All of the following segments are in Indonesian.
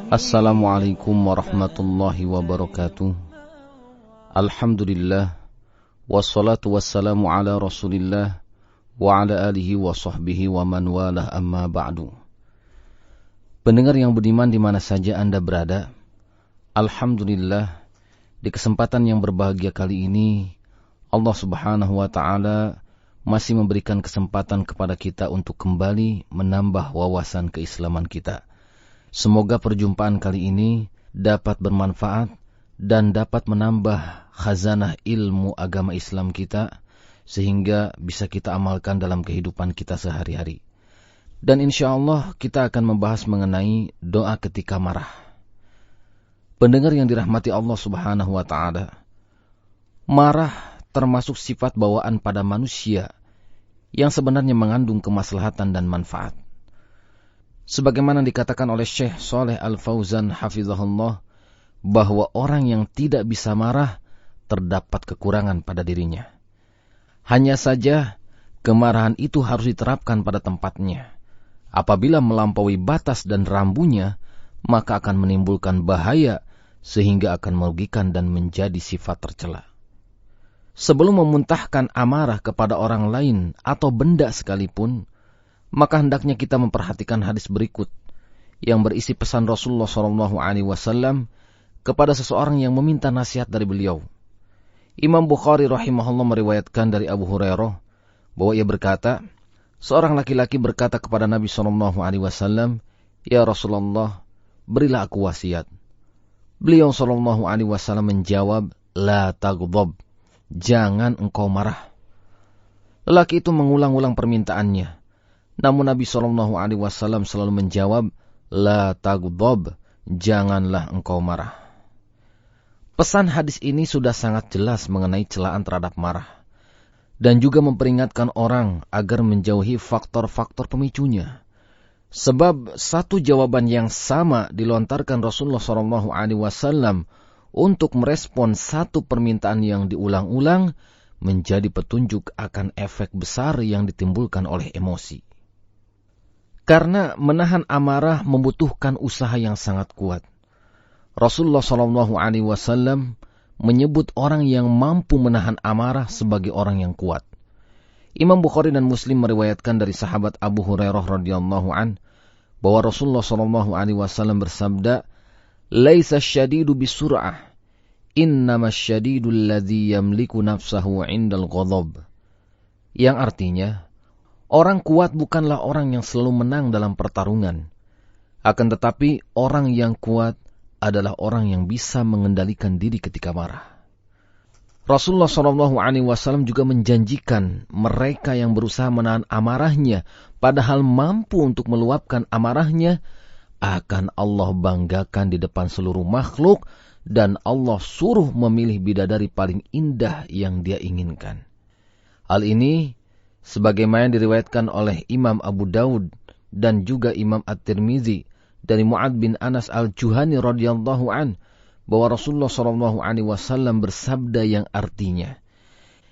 Assalamualaikum warahmatullahi wabarakatuh. Alhamdulillah, wassalatu wassalamu ala rasulillah wa ala alihi wa sahbihi wa man walah, amma ba'du. Pendengar yang budiman di mana saja Anda berada, Alhamdulillah, di kesempatan yang berbahagia kali ini Allah subhanahu wa ta'ala masih memberikan kesempatan kepada kita untuk kembali menambah wawasan keislaman kita. Semoga perjumpaan kali ini dapat bermanfaat dan dapat menambah khazanah ilmu agama Islam kita, sehingga bisa kita amalkan dalam kehidupan kita sehari-hari. Dan insya Allah kita akan membahas mengenai doa ketika marah. Pendengar yang dirahmati Allah subhanahu wa ta'ala, marah termasuk sifat bawaan pada manusia yang sebenarnya mengandung kemaslahatan dan manfaat. Sebagaimana dikatakan oleh Syekh Shalih Al-Fauzan hafizahullah, bahwa orang yang tidak bisa marah terdapat kekurangan pada dirinya. Hanya saja kemarahan itu harus diterapkan pada tempatnya. Apabila melampaui batas dan rambunya, maka akan menimbulkan bahaya sehingga akan merugikan dan menjadi sifat tercela. Sebelum memuntahkan amarah kepada orang lain atau benda sekalipun, maka hendaknya kita memperhatikan hadis berikut yang berisi pesan Rasulullah SAW kepada seseorang yang meminta nasihat dari beliau. Imam Bukhari rahimahullah meriwayatkan dari Abu Hurairah bahwa ia berkata, seorang laki-laki berkata kepada Nabi SAW, "Ya Rasulullah, berilah aku wasiat." Beliau SAW menjawab, "La taghdab, jangan engkau marah." Lelaki itu mengulang-ulang permintaannya. Namun Nabi SAW selalu menjawab, "La taghdab, janganlah engkau marah." Pesan hadis ini sudah sangat jelas mengenai celaan terhadap marah, dan juga memperingatkan orang agar menjauhi faktor-faktor pemicunya. Sebab satu jawaban yang sama dilontarkan Rasulullah SAW untuk merespon satu permintaan yang diulang-ulang menjadi petunjuk akan efek besar yang ditimbulkan oleh emosi. Karena menahan amarah membutuhkan usaha yang sangat kuat. Rasulullah SAW menyebut orang yang mampu menahan amarah sebagai orang yang kuat. Imam Bukhari dan Muslim meriwayatkan dari sahabat Abu Hurairah radhiyallahu an bahwa Rasulullah SAW bersabda, "Laisa syadidu bisur'ah, innama syadidu alladhi yamliku nafsahu 'indal ghadab." Yang artinya, orang kuat bukanlah orang yang selalu menang dalam pertarungan. Akan tetapi orang yang kuat adalah orang yang bisa mengendalikan diri ketika marah. Rasulullah SAW juga menjanjikan mereka yang berusaha menahan amarahnya, padahal mampu untuk meluapkan amarahnya, akan Allah banggakan di depan seluruh makhluk, dan Allah suruh memilih bidadari paling indah yang dia inginkan. Hal ini sebagaimana diriwayatkan oleh Imam Abu Daud dan juga Imam At-Tirmizi dari Mu'ad bin Anas Al-Juhani radhiyallahu an, bahwa Rasulullah SAW bersabda yang artinya,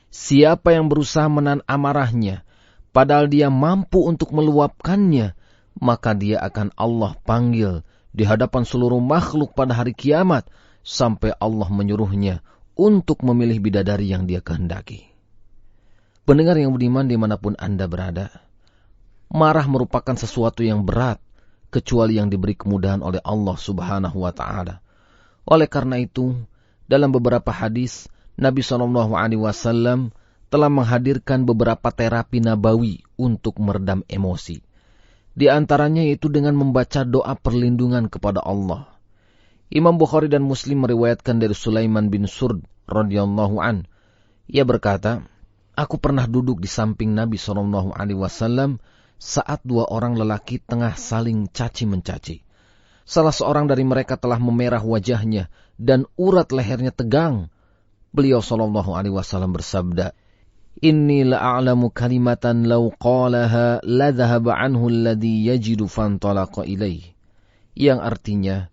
siapa yang berusaha menahan amarahnya padahal dia mampu untuk meluapkannya, maka dia akan Allah panggil di hadapan seluruh makhluk pada hari kiamat sampai Allah menyuruhnya untuk memilih bidadari yang dia kehendaki. Pendengar yang budiman dimanapun Anda berada, marah merupakan sesuatu yang berat, kecuali yang diberi kemudahan oleh Allah subhanahu wa ta'ala. Oleh karena itu, dalam beberapa hadis, Nabi SAW telah menghadirkan beberapa terapi nabawi untuk meredam emosi. Di antaranya yaitu dengan membaca doa perlindungan kepada Allah. Imam Bukhari dan Muslim meriwayatkan dari Sulaiman bin Surd radhiyallahu an. Ia berkata, "Aku pernah duduk di samping Nabi SAW saat dua orang lelaki tengah saling caci-mencaci. Salah seorang dari mereka telah memerah wajahnya dan urat lehernya tegang. Beliau SAW bersabda, "Inni la'alamu kalimatan law qalaha la dhahaba anhu alladhi yajidu fantalaqa ilaih." Yang artinya,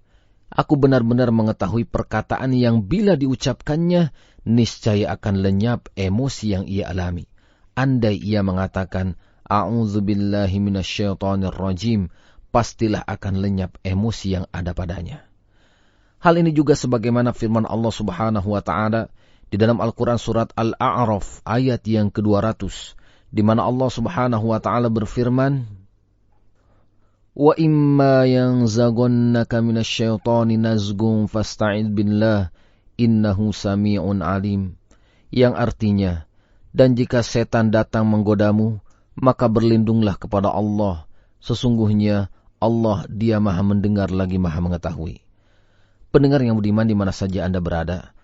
aku benar-benar mengetahui perkataan yang bila diucapkannya, niscaya akan lenyap emosi yang ia alami. Andai ia mengatakan, "A'udzubillahi minasyaitonir rajim," pastilah akan lenyap emosi yang ada padanya. Hal ini juga sebagaimana firman Allah Subhanahu wa taala di dalam Al-Qur'an surat Al-A'raf ayat yang ke-200, di mana Allah Subhanahu wa taala berfirman, "Wa imma yanzaghannaka minasyaitani nazghun fasta'id billah innahu sami'un alim." Yang artinya, dan jika setan datang menggodamu, maka berlindunglah kepada Allah. Sesungguhnya Allah Dia Maha mendengar lagi Maha mengetahui. Pendengar yang budiman di mana saja Anda berada,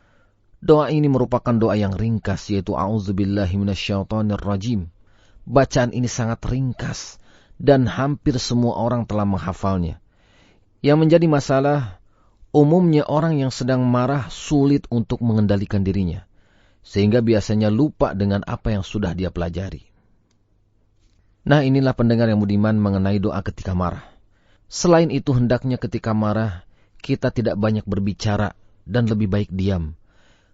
doa ini merupakan doa yang ringkas, yaitu a'udzubillahi minasyaitonir rajim. Bacaan ini sangat ringkas dan hampir semua orang telah menghafalnya. Yang menjadi masalah, umumnya orang yang sedang marah sulit untuk mengendalikan dirinya, sehingga biasanya lupa dengan apa yang sudah dia pelajari. Nah, inilah pendengar yang budiman mengenai doa ketika marah. Selain itu, hendaknya ketika marah, kita tidak banyak berbicara dan lebih baik diam.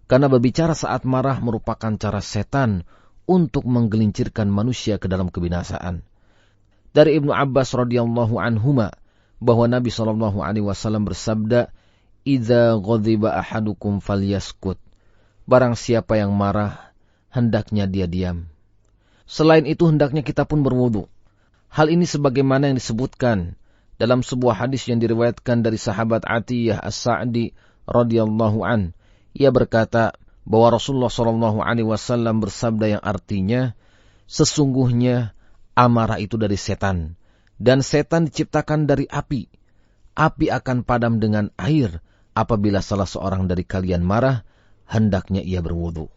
Karena berbicara saat marah merupakan cara setan untuk menggelincirkan manusia ke dalam kebinasaan. Dari Ibnu Abbas radhiyallahu anhuma, bahwa Nabi SAW bersabda, "Idza ghadiba ahadukum falyaskut." Barang siapa yang marah, hendaknya dia diam. Selain itu, hendaknya kita pun berwudu. Hal ini sebagaimana yang disebutkan dalam sebuah hadis yang diriwayatkan dari sahabat Atiyah As-Sa'di radhiyallahu an. Ia berkata bahwa Rasulullah SAW bersabda yang artinya, sesungguhnya amarah itu dari setan, dan setan diciptakan dari api. Api akan padam dengan air. Apabila salah seorang dari kalian marah, hendaknya ia berwudu.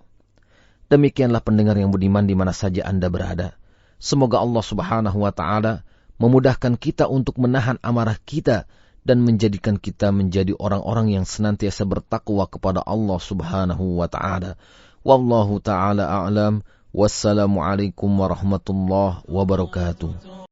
Demikianlah pendengar yang budiman di mana saja Anda berada. Semoga Allah Subhanahu wa taala memudahkan kita untuk menahan amarah kita dan menjadikan kita menjadi orang-orang yang senantiasa bertakwa kepada Allah Subhanahu wa taala. Wallahu taala a'lam. Wassalamualaikum warahmatullahi wabarakatuh.